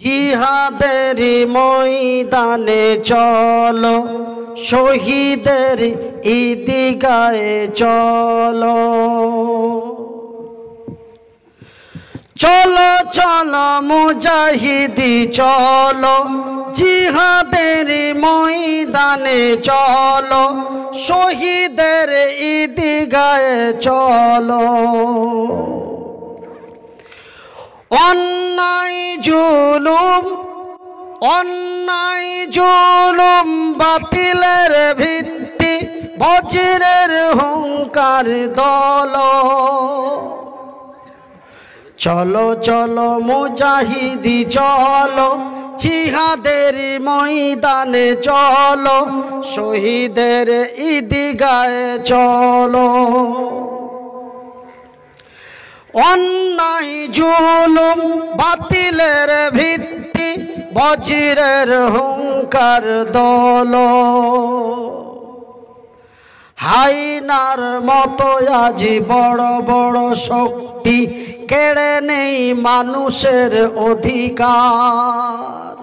জিহাদের ময়দানে চলো, শহীদের ঈদগাহে চলো। চলো চলো মুজাহিদি চলো, জিহাদের ময়দানে চলো, শহীদের ঈদগাহে চলো। অন্যায় জুলুম বাতিলের ভিত্তি, বজ্রের হুঙ্কার দোলো। চলো চলো মুজাহিদি চলো, জিহাদের ময়দানে চলো, শহীদের ঈদগাহে চলো। অন্যায় জুলুম বাতিলের ভিত্তি, বজ্রের হুঙ্কার দোলো। হায়নার মতো আজ বড় বড় শক্তি কেড়ে নেই মানুষের অধিকার।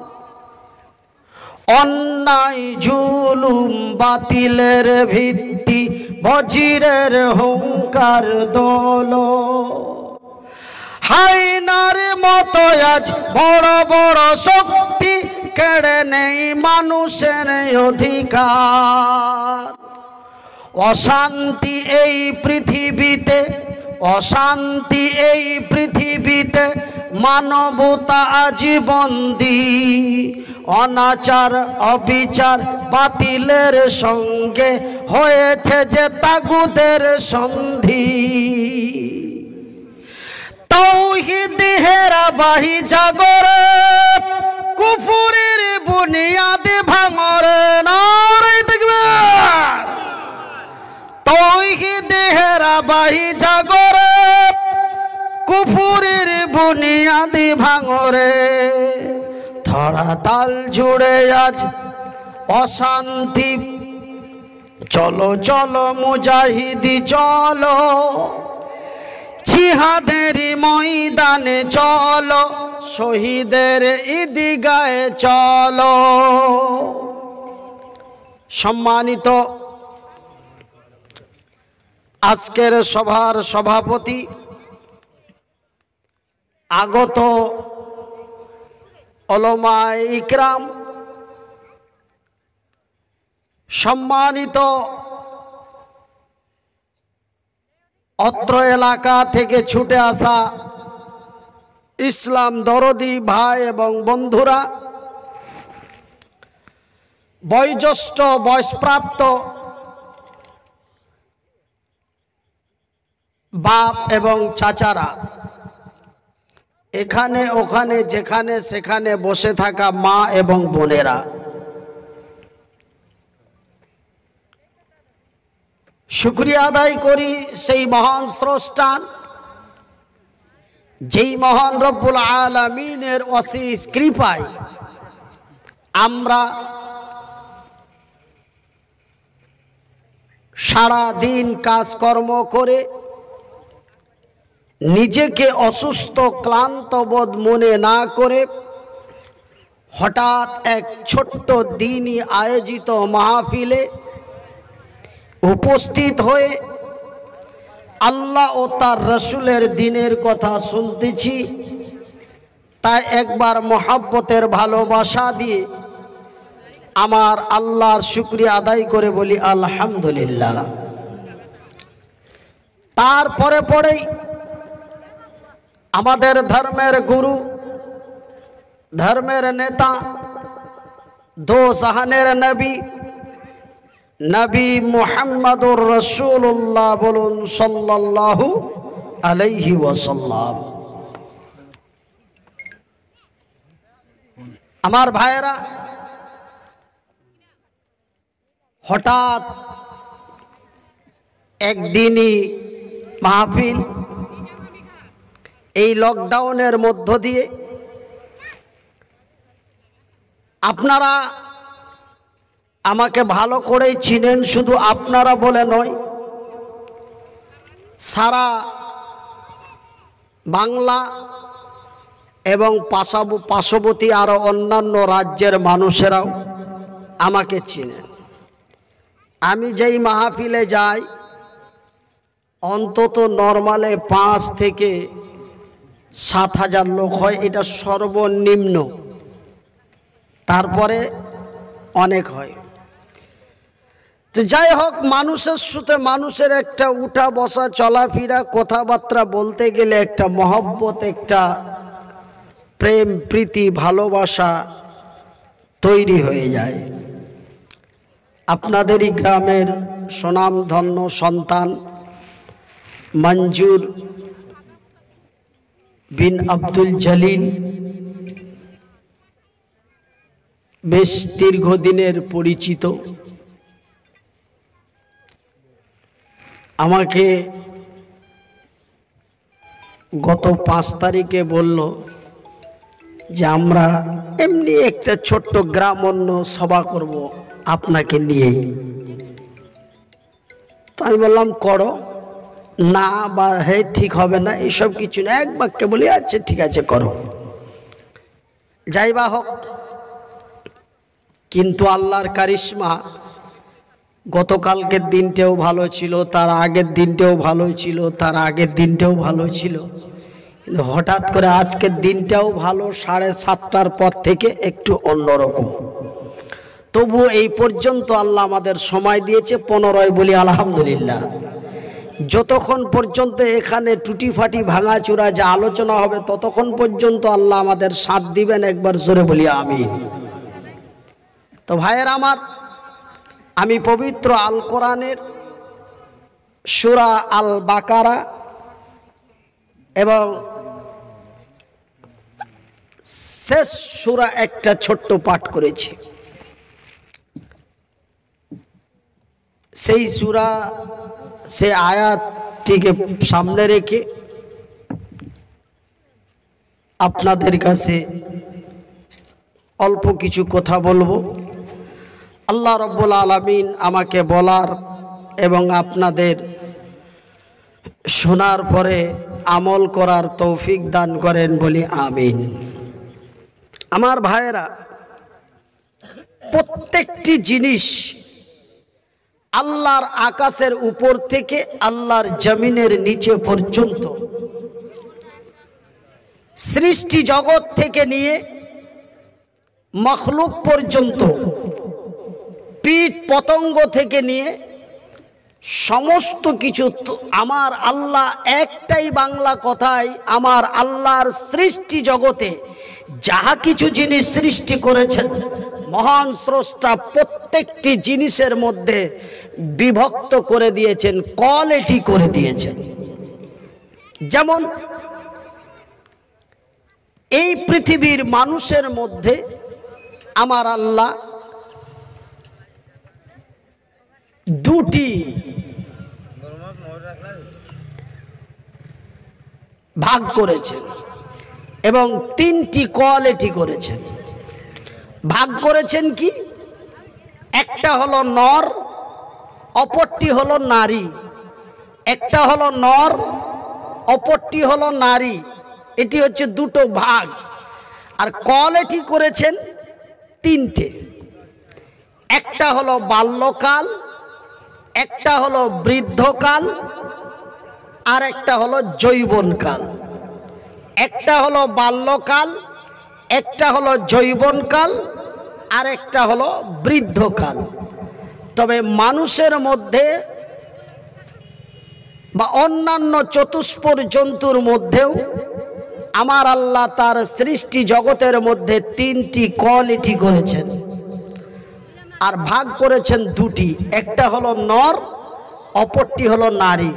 অন্যায় জুলুম বাতিলের ভিত্তি, বজ্রের হুঙ্কার দোলো। হায়নার মতো আজ বড় বড় শক্তি কেড়ে নেই মানুষের অধিকার। অশান্তি এই পৃথিবীতে, অশান্তি এই পৃথিবীতে, মানবতা আজ বন্দী। অনাচার অবিচার বাতিলের সঙ্গে হয়েছে যে তাগুদের সন্ধি। তাওহীদ হেরাবাহি জাগরে, কুফরের বুনিয়াদ ভাঙরে। নারে তাকবীর। তাওহীদ হেরাবাহি জাগরে, কুফরের বুনিয়াদ ভাঙরে। ধরাতাল জুড়ে আজ অশান্তি, চলো চলো মুজাহিদি চলো, জিহাদের ময়দানে চলো, শহীদের ঈদগাহে চলো। সম্মানিত আজকের সভার সভাপতি, আগত উলামায়ে ইকরাম, সম্মানিত অত্র এলাকা থেকে ছুটে আসা ইসলাম দরদি ভাই এবং বন্ধুরা, বয়োজ্যেষ্ঠ বয়সপ্রাপ্ত বাপ এবং চাচারা, এখানে ওখানে যেখানে সেখানে বসে থাকা মা এবং বোনেরা, শুকরিয়া আদায় করি সেই মহান স্রষ্টার, যেই মহান রব্বুল আলামিনের অশেষ কৃপায় আমরা সারা দিন কাজকর্ম করে নিজেকে অসুস্থ ক্লান্ত বোধ মনে না করে হঠাৎ এক ছোট্ট দিনই আয়োজিত মাহফিলে উপস্থিত হয়ে আল্লাহ ও তার রসুলের দিনের কথা শুনতেছি। তাই একবার মহব্বতের ভালোবাসা দিয়ে আমার আল্লাহর শুকরিয়া আদায় করে বলি আলহামদুলিল্লাহ। তারপরে পরেই আমাদের ধর্মের গুরু, ধর্মের নেতা, দো জাহানের নবী, নবী মুহাম্মদুর রাসূলুল্লাহ বলুন সাল্লাল্লাহু আলাইহি ওয়াসাল্লাম। আমার ভাইয়েরা, হঠাৎ একদিনই মাহফিল, এই লকডাউনের মধ্য দিয়ে আপনারা আমাকে ভালো করেই চিনেন, শুধু আপনারা বলে নয়, সারা বাংলা এবং পার্শ্ববর্তী আরও অন্যান্য রাজ্যের মানুষেরাও আমাকে চিনেন। আমি যেই মাহফিলে যাই অন্তত নর্মালে 5 থেকে 7,000 লোক হয়, এটা সর্বনিম্ন, তারপরে অনেক হয়। তো যাই হোক, মানুষের সাথে মানুষের একটা উঠা বসা চলাফেরা কথাবার্তা বলতে গেলে একটা মহব্বত, একটা প্রেম প্রীতি ভালোবাসা তৈরি হয়ে যায়। আপনাদেরই গ্রামের সুনামধন্য সন্তান মঞ্জুর বিন আব্দুল জলিল বেশ দীর্ঘদিনের পরিচিত। আমাকে গত 5 তারিখে বলল যে আমরা এমনি একটা ছোট্ট গ্রাম অন্য সভা করব আপনাকে নিয়েই। তো আমি বললাম করো, না বা হে ঠিক হবে না এইসব কিছু না, এক বাক্যে বলি আচ্ছা ঠিক আছে করো। যাই বা হোক, কিন্তু আল্লাহর কারিশমা, গতকালকের দিনটাও ভালো ছিল, তার আগের দিনটাও ভালো ছিল, তার আগের দিনটাও ভালো ছিল, কিন্তু হঠাৎ করে আজকের দিনটাও ভালো, 7:30টার পর থেকে একটু অন্যরকম। তবু এই পর্যন্ত আল্লাহ আমাদের সময় দিয়েছে 15 বলি আলহামদুলিল্লাহ। যতক্ষণ পর্যন্ত এখানে টুটিফাটি ভাঙাচুরা যা আলোচনা হবে ততক্ষণ পর্যন্ত আল্লাহ আমাদের সাথ দিবেন, একবার জোরে বলি আমিন। তো ভাইয়ের আমার, আমি পবিত্র আল কোরআনের সূরা আল বাকারা এবং শেষ সূরা একটা ছোট্ট পাঠ করেছি। সেই সূরা, সে আয়াতটিকে সামনে রেখে আপনাদের কাছে অল্প কিছু কথা বলবো। আল্লাহ রব্বুল আলামিন আমাকে বলার এবং আপনাদের শোনার পরে আমল করার তৌফিক দান করেন বলি আমিন। আমার ভাইয়েরা, প্রত্যেকটি জিনিস আল্লাহর আকাশের উপর থেকে আল্লাহর জমিনের নিচে পর্যন্ত, সৃষ্টি জগৎ থেকে নিয়ে মখলুক পর্যন্ত, কীট পতঙ্গ থেকে নিয়ে সমস্ত কিছু আমার আল্লাহ, একটাই বাংলা কথায় আমার আল্লাহর সৃষ্টি জগতে যাহা কিছু জিনিস সৃষ্টি করেছেন মহান স্রষ্টা প্রত্যেকটি জিনিসের মধ্যে বিভক্ত করে দিয়েছেন, কোয়ালিটি করে দিয়েছেন। যেমন এই পৃথিবীর মানুষের মধ্যে আমার আল্লাহ 2টি ভাগ করেছেন এবং 3টি কোয়ালিটি করেছেন। ভাগ করেছেন কি? একটা হলো নর, অপরটি হলো নারী। একটা হলো নর, অপরটি হলো নারী। এটি হচ্ছে 2টো ভাগ। আর কোয়ালিটি করেছেন 3টে। একটা হলো বাল্যকাল, একটা হলো বৃদ্ধকাল, আর একটা হলো যৌবনকাল। একটা হলো বাল্যকাল, একটা হলো যৌবনকাল, আর একটা হলো বৃদ্ধকাল। তবে মানুষের মধ্যে বা অন্যান্য চতুষ্পদ জন্তুর মধ্যেও আমার আল্লাহ তার সৃষ্টি জগতের মধ্যে 3টি কোয়ালিটি করেছেন আর ভাগ করেছেন 2টি। একটা হলো নর, অপরটি হলো নারী।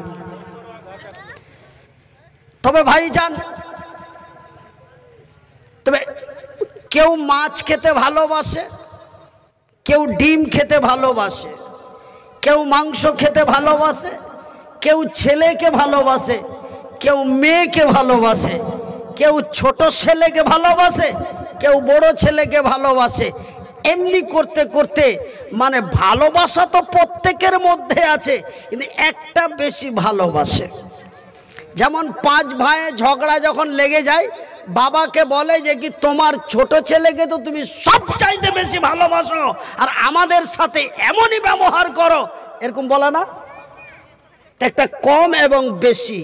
তবে ভাইজান, তবে কেউ মাছ খেতে ভালোবাসে, কেউ ডিম খেতে ভালোবাসে, কেউ মাংস খেতে ভালোবাসে, কেউ ছেলেকে ভালোবাসে, কেউ মেয়েকে ভালোবাসে, কেউ ছোট ছেলেকে ভালোবাসে, কেউ বড় ছেলেকে ভালোবাসে। এমনি করতে করতে মানে ভালোবাসা তো প্রত্যেকের মধ্যে আছে, কিন্তু একটা বেশি ভালোবাসে। যেমন 5 ভাইয়ে ঝগড়া যখন লেগে যায় বাবাকে বলে যে কি তোমার ছোট ছেলেকে তো তুমি সবচাইতে বেশি ভালোবাসো আর আমাদের সাথে এমনই ব্যবহার করো, এরকম বলে না? একটা কম এবং বেশি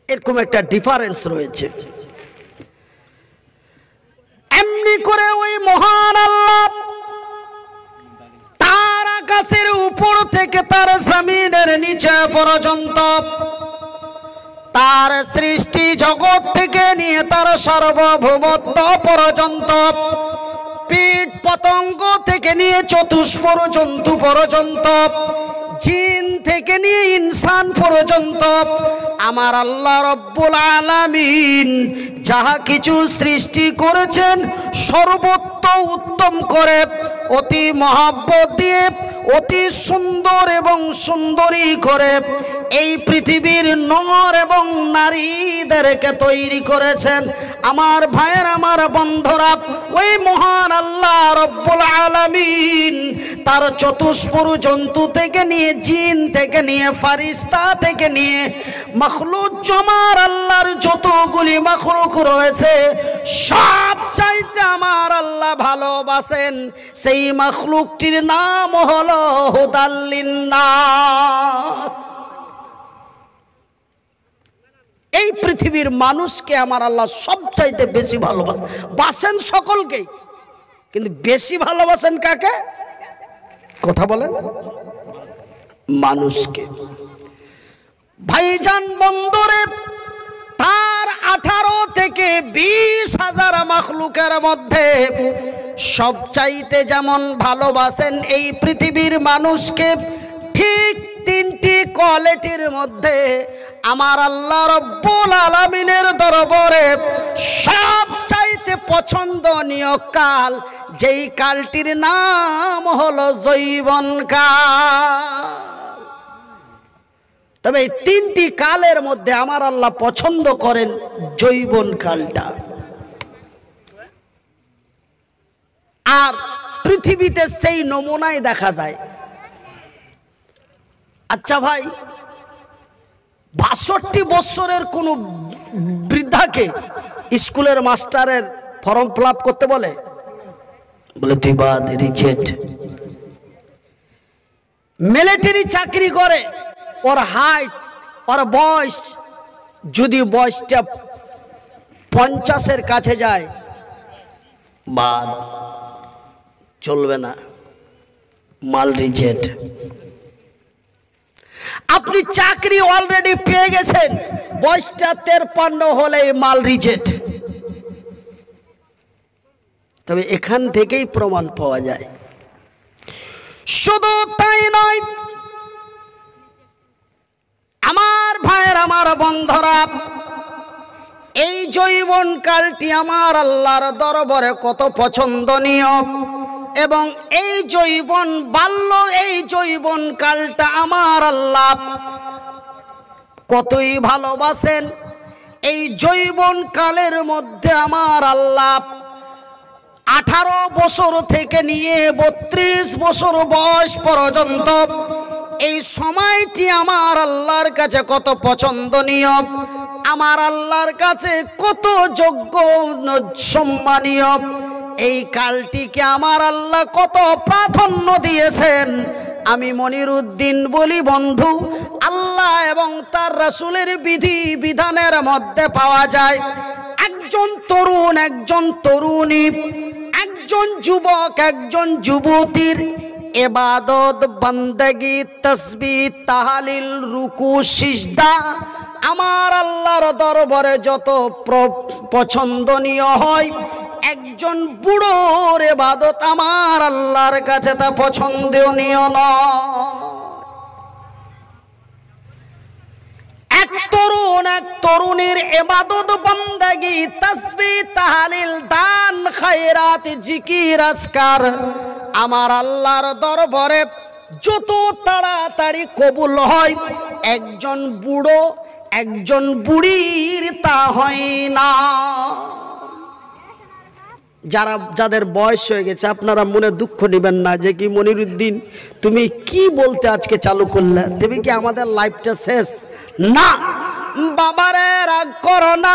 এরকম একটা ডিফারেন্স রয়েছে। এমনি করে ওই মহান আল্লাহ তার আকাশের উপর থেকে তার জমিনের নিচে পর্যন্ত তার সৃষ্টি জগৎ থেকে নিয়ে তার সার্বভৌমত্ব পর্যন্ত, কীট পতঙ্গ থেকে নিয়ে চতুষ্পর জন্তু পর্যন্ত, জিন থেকে নিয়ে ইনসান পর্যন্ত আমার আল্লাহ রব্বুল আলামিন যাহা কিছু সৃষ্টি করেছেন সর্বোত্ত উত্তম করে অতি মহব্বত দিয়ে অতি সুন্দর এবং সুন্দরী করে এই পৃথিবীর নর এবং নারীদেরকে তৈরি করেছেন। আমার ভাইয়ের, আমার বন্ধুরা, ওই মহান আল্লাহ রব্বুল আলামিন তার চতুষ্পর জন্তু থেকে নিয়ে, জিন থেকে নিয়ে, ফারিস্তা থেকে নিয়ে মখলুক, আমার আল্লাহর যতগুলি মখলুক রয়েছে সব চাইতে আমার আল্লাহ ভালোবাসেন সেই মখলুকটির নাম হলো হুদাল লিন্নাস। এই পৃথিবীর মানুষকে আমার আল্লাহ সবচাইতে বেশি ভালোবাসেন সকলকেই, কিন্তু বেশি ভালোবাসেন কাকে? কথা বলেন, মানুষকে। ভাইজান বন্দরে তার 18 থেকে 20,000 মখলুকের মধ্যে সবচাইতে যেমন ভালোবাসেন এই পৃথিবীর মানুষকে, ঠিক 3টি কোয়ালিটির মধ্যে আমার আল্লাহ রব্বুল আলামিনের দরবারে সবচাইতে পছন্দনীয় কাল, যেই কালটির নাম হলো যৌবন কাল। তবে এই 3টি কালের মধ্যে আমার আল্লাহ পছন্দ করেন যৌবন কালটা। আর পৃথিবীতে সেই নমুনাই দেখা যায়। আচ্ছা ভাই, 62 বছরের কোন বৃদ্ধাকে স্কুলের মাস্টারের ফর্ম ফিল আপ করতে বলে? তুই বাদ, রিজেক্ট। মিলিটারি চাকরি করে, ওর হাইট, ওর বয়স যদি বয়সটা 50-এর কাছে যায়, বাদ, চলবে না, মাল রিজেক্ট। আপনি চাকরি অলরেডি পেয়ে গেছেন, বয়সটা 53 হলে মাল রিজেক্ট। তবে এখান থেকেই প্রমাণ পাওয়া যায়। শুধু তাই নয় আমার ভাইয়ের, আমার বন্ধুরা, এই যৌবন কালটি আমার আল্লাহর দরবারে কত পছন্দনীয়, এবং এই যৌবন বাল্য, এই যৌবন কালটা আমার আল্লাহ কতই ভালোবাসেন। এই যৌবন কালের মধ্যে আমার আল্লাহ 18 বছর থেকে নিয়ে 32 বছর বয়স পর্যন্ত এই সময়টি আমার আল্লাহর কাছে কত পছন্দনীয়, আমার আল্লাহর কাছে কত যোগ্য সম্মানীয়। এই কালটিকে আমার আল্লাহ কত প্রাধান্য দিয়েছেন। আমি মনিরুদ্দিন বলি বন্ধু, আল্লাহ এবং তার রাসূলের বিধি বিধানের মধ্যে পাওয়া যায় একজন তরুণ, একজন তরুণী, একজন যুবক, একজন যুবতীর ইবাদত, বান্দাগি, তাসবিহ, তাহলিল, রুকু, সিজদা আমার আল্লাহর দরবারে যত পছন্দনীয় হয়, একজন বুড়োর ইবাদত আমার আল্লাহর কাছে তা পছন্দনীয় নয়। এক তরুণ, এক তরুণীর ইবাদত, বান্দাগি, তাসবিহ, তাহলিল, দান, খায়রাত, জিকির, আজকার আমার আল্লাহর দরবারে যত তাড়াতাড়ি কবুল হয়, একজন বুড়ো, একজন বুড়ির তা হয় না। যাদের বয়স হয়ে গেছে আপনারা মনে দুঃখ নেবেন না যে কি মনিরুদ্দিন তুমি কি বলতে আজকে চালু করলে, তবে কি আমাদের লাইফটা শেষ? না বাবারে, রাগ করো না।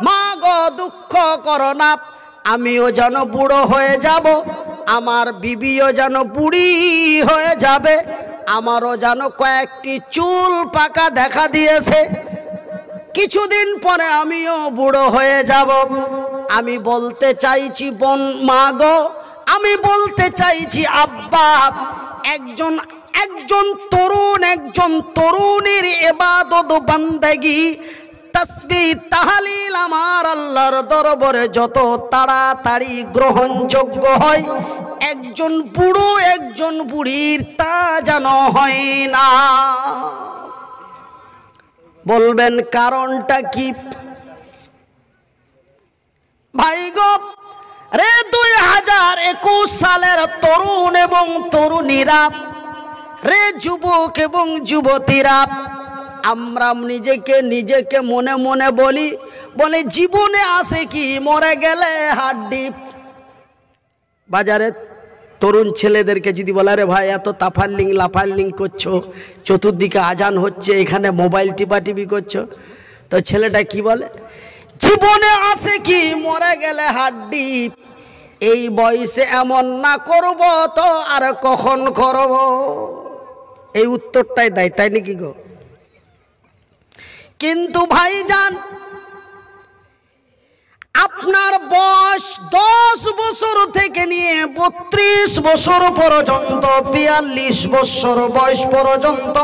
মা গো দুঃখ করো না, আমিও যেন বুড়ো হয়ে যাব, আমার বিবিও যেন বুড়ি হয়ে যাবে, আমারও যেন কয়েকটি চুল পাকা দেখা দিয়েছে, কিছুদিন পরে আমিও বুড়ো হয়ে যাব। আমি বলতে চাইছি বোন, মা গো, আমি বলতে চাইছি আব্বা, একজন তরুণ, একজন তরুণীর ইবাদত বান্দেগি তাসবিহ তাহলিল আমার আল্লাহর দরবারে যত তাড়াতাড়ি গ্রহণযোগ্য হয়, একজন বুড়ো একজন বুড়ির তা যেন হয় না। বলবেন কারণটা কি? ভাই গো রে, 2021 সালের তরুণ এবং তরুণীরা রে, যুবক এবং যুবতীরা, আমরা নিজেকে মনে মনে বলে জীবনে আছে কি, মরে গেলে হাড্ডি। বাজারে তরুণ ছেলেদেরকে যদি বলে রে ভাই এত তাফাল্লিং লাফাল্লিং করছো, চতুর্দিকে আজান হচ্ছে, এখানে মোবাইল টিপাটিপি করছো, তো ছেলেটা কি বলে? জীবনে আছে কি, মরে গেলে হাড্ডি। এই বয়সে এমন না করব তো আর কখন করব? এই উত্তরটাই দেয়, তাই নাকি গো? কিন্তু ভাইজান, আপনার বয়স 10 বছর থেকে নিয়ে 32 বছর পর্যন্ত, 42 বছর বয়স পর্যন্ত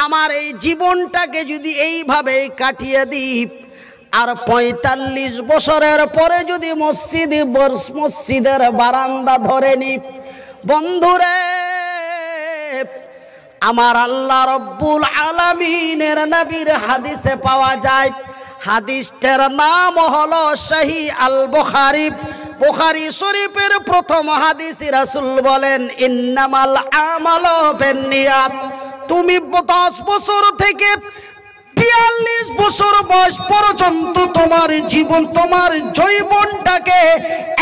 আমার এই জীবনটাকে যদি এইভাবে কাটিয়ে দিই, আর 45 বছরের পরে যদি মসজিদের বারান্দা ধরে নি, বন্ধুরে, আমার আল্লাহ রব্বুল আলামিনের নবীর হাদিসে পাওয়া যায়, হাদিসটার নাম হলো সহিহ আল বুখারী। বুখারী শরীফের প্রথম হাদিস, রাসূল বলেন ইন্নামাল আমালু বিন্নিয়াত। তুমি 10 বছর থেকে 42 বছর বয়স পর্যন্ত তোমার জীবন, তোমার যৌবনটাকে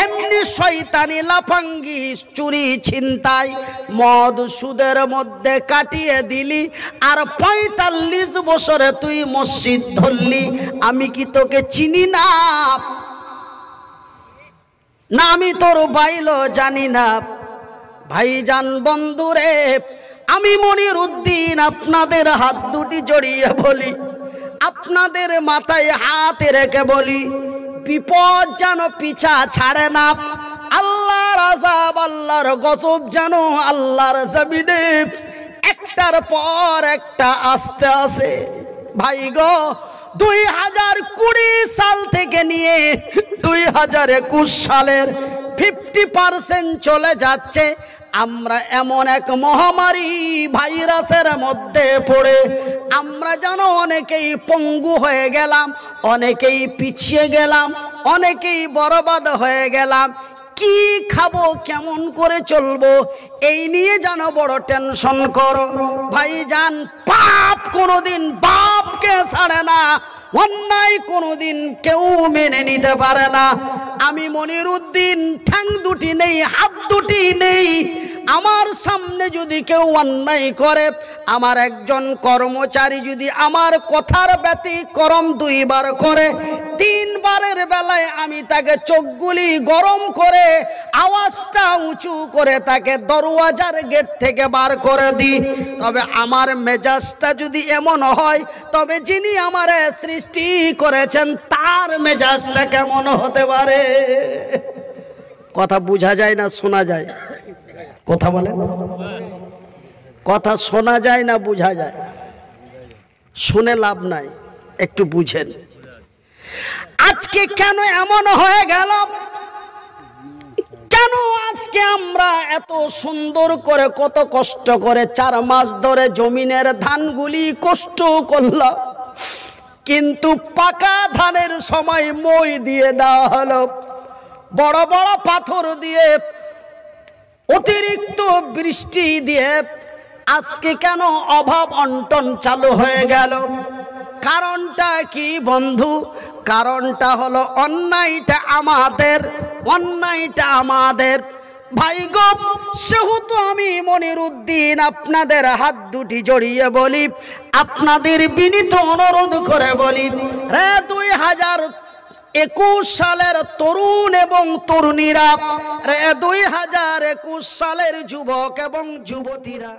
এমনি শয়তানি লাফাঙ্গি, চুরি ছিনতাই, মদ সুদের মধ্যে কাটিয়ে দিলি, আর 45 বছরে তুই মসজিদ ধরলি। আমি কি তোকে চিনি না? না আমি তোর বাইলো জানি না? ভাইজান বন্ধুরে, আমি মনির উদ্দিন আপনাদের হাত দুটি জড়িয়ে বলি, আপনাদের মাথায় হাত রেখে বলি, বিপদ যেন পিছা ছাড়ে না, আল্লাহর আযাব, আল্লাহর গজব যেন আল্লাহর জমিনে একটার পর একটা আসতে আসে। ভাই গো, 2020 সাল থেকে নিয়ে 2021 সালের 50% চলে যাচ্ছে। আমরা এমন এক মহামারী ভাইরাসের মধ্যে পড়ে আমরা যেন অনেকেই পঙ্গু হয়ে গেলাম, অনেকেই পিছিয়ে গেলাম, অনেকেই বরবাদ হয়ে গেলাম। কি খাবো, কেমন করে চলবো, এই নিয়ে যেন বড় টেনশন করো। ভাইজান, পাপ কোনোদিন বাপকে ছাড়ে না, অন্যায় কোনোদিন কেউ মেনে নিতে পারে না। আমি মনির উদ্দিন, ঠ্যাং দুটি নেই, হাত দুটি নেই, আমার সামনে যদি কেউ অন্যায় করে, আমার একজন কর্মচারী যদি আমার কথার ব্যতিক্রম 2 বার করে, 3 বারের বেলায় আমি তাকে চোখগুলি গরম করে আওয়াজটা উঁচু করে তাকে দরওয়াজার গেট থেকে বার করে দিই, তবে আমার মেজাজটা যদি এমন হয়, তবে যিনি আমার সৃষ্টি করেছেন তার মেজাজটা কেমন হতে পারে? কথা বোঝা যায় না শোনা যায়? কথা বলেন, কথা শোনা যায় না বোঝা যায়? শুনে লাভ নাই, একটু বুঝেন। আজকে কেন এমন হয়ে গেল? কেন আজকে আমরা এত সুন্দর করে, কত কষ্ট করে 4 মাস ধরে জমিনের ধানগুলি কষ্ট করলাম, কিন্তু পাকা ধানের সময় মই দিয়ে দেওয়া হলো, বড় বড় পাথর দিয়ে, অতিরিক্ত বৃষ্টি দিয়ে আজকে কেন অভাব অনটন চালু হয়ে গেল? কারণটা কি বন্ধু? কারণটা হলো অন্যায়টা আমাদের, অন্যায়টা আমাদের। ভাই গো, সেহেতু আমি মনিরুদ্দিন আপনাদের হাত দুটি জড়িয়ে বলি, আপনাদের বিনীত অনুরোধ করে বলি, রে 2021 সালের তরুণ এবং তরুণীরা, রে 2021 সালের যুবক এবং যুবতীরা,